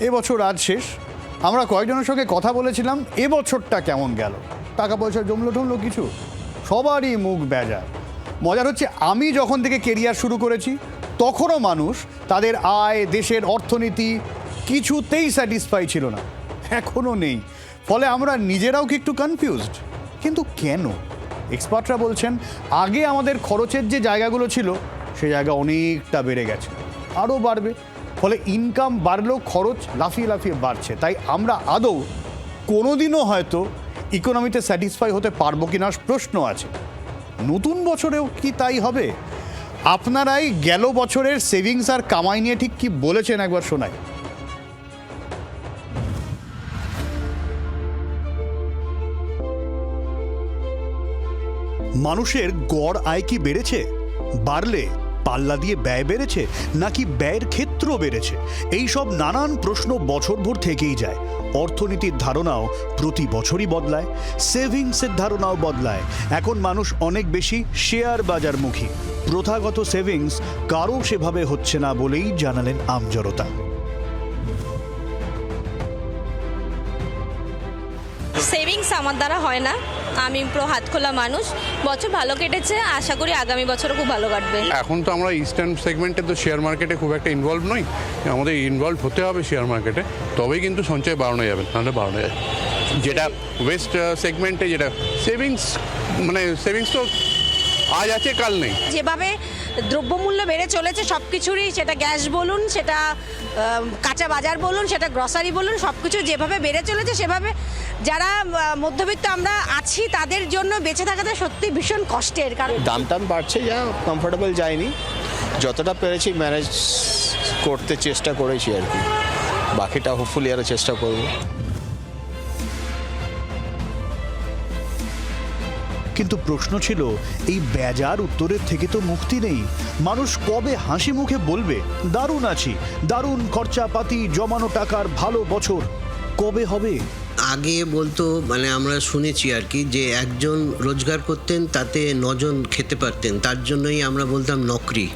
এবছর আজ শেষ। আমরা কয়েকজনের সঙ্গে কথা বলেছিলাম এবছরটা কেমন গেল, টাকা পয়সা জমলো টমলো কিছু, সবারই মুখ বেজার। মজার হচ্ছে আমি যখন থেকে কেরিয়ার শুরু করেছি তখনও মানুষ তাদের আয়, দেশের অর্থনীতি কিছুতেই স্যাটিসফাই ছিল না, এখনও নেই। ফলে আমরা নিজেরাও কি একটু কনফিউজড। কিন্তু কেন? এক্সপার্টরা বলছেন আগে আমাদের খরচের যে জায়গাগুলো ছিল সে জায়গা অনেকটা বেড়ে গেছে, আরও বাড়বে। ফলে ইনকাম বাড়লেও খরচ লাফিয়ে লাফিয়ে বাড়ছে। তাই আমরা আদৌ কোনোদিনও হয়তো ইকোনমিতে স্যাটিসফাই হতে পারবো কিনা প্রশ্ন আছে। নতুন বছরেও কি তাই হবে? আপনারাই গেল বছরের সেভিংস আর কামাই নিয়ে ঠিক কি বলেছেন একবার শোনাই। মানুষের গড় আয় কি বেড়েছে? বাড়লে পাল্লা দিয়ে ব্যয় বেড়েছে নাকি ব্যয়ের ক্ষেত্র বেড়েছে? এই সব নানান প্রশ্ন বছরভর থেকেই যায়। অর্থনীতির ধারণাও প্রতি বছরই বদলায়, সেভিংসের ধারণাও বদলায়। এখন মানুষ অনেক বেশি শেয়ার বাজারমুখী। প্রথাগত সেভিংস কারও সেভাবে হচ্ছে না বলেই জানালেন আমজনতা। সেভিংস আমার দ্বারা হয় না, আমি পুরো হাত খোলা মানুষ। বছর ভালো কেটেছে, আশা করি আগামী বছরও খুব ভালো কাটবে। এখন তো আমরা ইস্টার্ন সেগমেন্টে তো শেয়ার মার্কেটে খুব একটা ইনভলভ নই, আমাদের ইনভলভ হতে হবে শেয়ার মার্কেটে, তবেই কিন্তু সঞ্চয় বাড়ানো যাবে, নাহলে বাড়ানো যাবে। যেটা ওয়েস্ট সেগমেন্টে যেটা সেভিংস, মানে সেভিংস তো আজ আছে কাল নেই। যেভাবে দ্রব্যমূল্য বেড়ে চলেছে সব কিছুরই, সেটা গ্যাস বলুন, সেটা কাঁচা বাজার বলুন, সেটা গ্রসারি বলুন, সব কিছু যেভাবে বেড়ে চলেছে সেভাবে যারা মধ্যবিত্ত আমরা আছি তাদের জন্য বেঁচে থাকাটা সত্যি ভীষণ কষ্টের। কারণ দাম টাম বাড়ছে, যা কমফোর্টেবল যায়নি, যতটা পেরেছি ম্যানেজ করতে চেষ্টা করেছি আর কি, বাকিটা হোপফুলি আরও চেষ্টা করব। কিন্তু প্রশ্ন ছিল এই বেজার উত্তরের থেকে তো মুক্তি নেই। মানুষ কবে হাসি মুখে বলবে দারুণ আছি, দারুণ খরচাপাতি, জমানো টাকার ভালো বছর কবে হবে? আগে বলতো, মানে আমরা শুনেছি আর কি, যে একজন রোজগার করতেন তাতে 9 জন খেতে পারতেন, তার জন্যই আমরা বলতাম নকরি।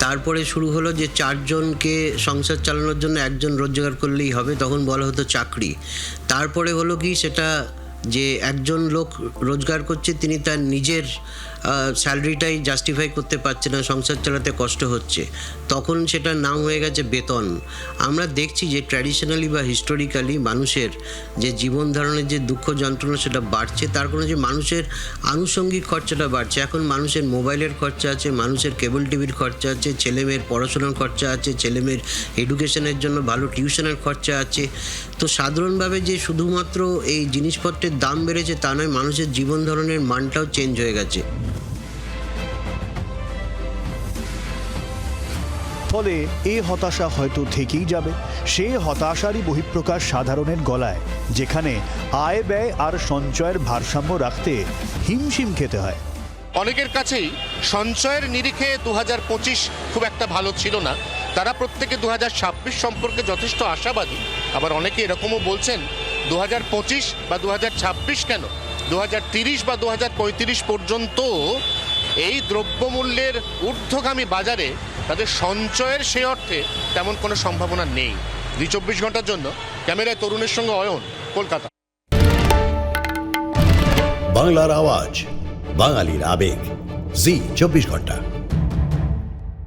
তারপরে শুরু হলো যে 4 জনকে সংসার চালানোর জন্য একজন রোজগার করলেই হবে, তখন বলা হতো চাকরি। তারপরে হলো কি, সেটা যে একজন লোক রোজগার করছে তিনি তার নিজের স্যালারিটাই জাস্টিফাই করতে পারছে না, সংসার চালাতে কষ্ট হচ্ছে, তখন সেটার নাম হয়ে গেছে বেতন। আমরা দেখছি যে ট্র্যাডিশনালি বা হিস্টোরিক্যালি মানুষের যে জীবন ধারণের যে দুঃখ যন্ত্রণা সেটা বাড়ছে, তার কারণে যে মানুষের আনুষঙ্গিক খরচাটা বাড়ছে। এখন মানুষের মোবাইলের খরচা আছে, মানুষের কেবল টিভির খরচা আছে, ছেলেমেয়ের পড়াশোনার খরচা আছে, ছেলেমেয়ের এডুকেশনের জন্য ভালো টিউশনের খরচা আছে। তো সাধারণভাবে যে শুধুমাত্র এই জিনিসপত্রের দাম বেড়েছে তা নয়, মানুষের জীবন ধরনের মানটাও চেঞ্জ হয়ে গেছে। ফলে এ হতাশা হয়তো থেকেই যাবে। সে হতাশারই বহিঃপ্রকাশ সাধারণের গলায়, যেখানে আয় ব্যয় আর সঞ্চয়ের ভারসাম্য রাখতে হিমশিম খেতে হয়। অনেকের কাছেই সঞ্চয়ের নিরিখে 2025 খুব একটা ভালো ছিল না, তারা প্রত্যেকে 2026 সম্পর্কে যথেষ্ট আশাবাদী। আবার অনেকে এরকমও বলছেন 2025 বা 2026 কেন, 2030 বা 2035 পর্যন্ত এই দ্রব্যমূল্যের ঊর্ধ্বগামী বাজারে তাদের সঞ্চয়ের সে অর্থে তেমন কোনো সম্ভাবনা নেই। 24 ঘন্টার জন্য ক্যামেরায় তরুণের সঙ্গে অয়ন, কলকাতা। বাংলার আওয়াজ, বাঙালির আবেগ, জি 24 ঘন্টা।